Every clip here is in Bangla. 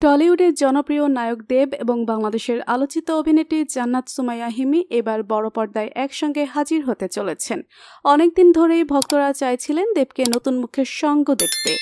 টলিউডের জনপ্রিয় নায়ক দেব এবং বাংলাদেশের আলোচিত অভিনেত্রী জান্নাত সুমাইয়া হিমি এবার বড় পর্দায় একসঙ্গে হাজির হতে চলেছেন। অনেকদিন ধরেই ভক্তরা চাইছিলেন দেবকে নতুন মুখের সঙ্গ দেখতে,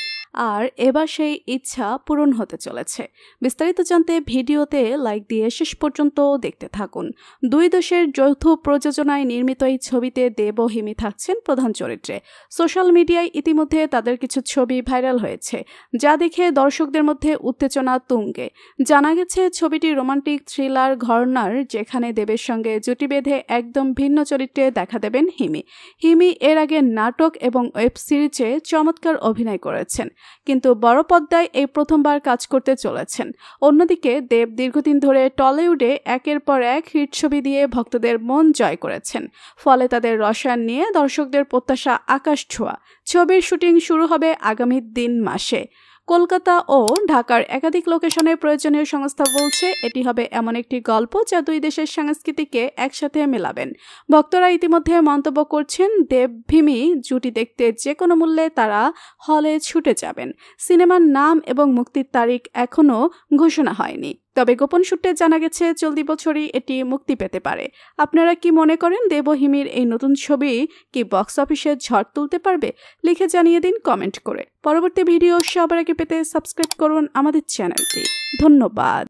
আর এবার সেই ইচ্ছা পূরণ হতে চলেছে। বিস্তারিত জানতে ভিডিওতে লাইক দিয়ে শেষ পর্যন্ত দেখতে থাকুন। দুই দেশের যৌথ প্রযোজনায় নির্মিত এই ছবিতে দেব ও হিমি থাকছেন প্রধান চরিত্রে। সোশ্যাল মিডিয়ায় ইতিমধ্যে তাদের কিছু ছবি ভাইরাল হয়েছে, যা দেখে দর্শকদের মধ্যে উত্তেজনা তুঙ্গে। জানা গেছে ছবিটি রোমান্টিক থ্রিলার ঘরানার, যেখানে দেবের সঙ্গে জুটি বেঁধে একদম ভিন্ন চরিত্রে দেখা দেবেন হিমি। হিমি এর আগে নাটক এবং ওয়েব সিরিজে চমৎকার অভিনয় করেছেন, কিন্তু বড় পর্দায় এই প্রথমবার কাজ করতে চলেছেন। অন্যদিকে দেব দীর্ঘদিন ধরে টলিউডে একের পর এক হিট ছবি দিয়ে ভক্তদের মন জয় করেছেন, ফলে তাদের রসায়ন নিয়ে দর্শকদের প্রত্যাশা আকাশ ছোঁয়া। ছবির শুটিং শুরু হবে আগামী মাসে। কলকাতা ও ঢাকার একাধিক লোকেশনে প্রয়োজনীয় সংস্থা বলছে এটি হবে এমন একটি গল্প যা দুই দেশের সংস্কৃতিকে একসাথে মেলাবেন। ভক্তরা ইতিমধ্যে মন্তব্য করছেন, দেব হিমি জুটি দেখতে যে কোনো মূল্যে তারা হলে ছুটে যাবেন। সিনেমার নাম এবং মুক্তির তারিখ এখনও ঘোষণা হয়নি, তবে গোপন সূত্রে জানা গেছে চলতি বছরই এটি মুক্তি পেতে পারে। আপনারা কি মনে করেন, দেব হিমির এই নতুন ছবি কি বক্স অফিসে ঝড় তুলতে পারবে? লিখে জানিয়ে দিন কমেন্ট করে। পরবর্তী ভিডিও সবার আগে পেতে সাবস্ক্রাইব করুন আমাদের চ্যানেলটি। ধন্যবাদ।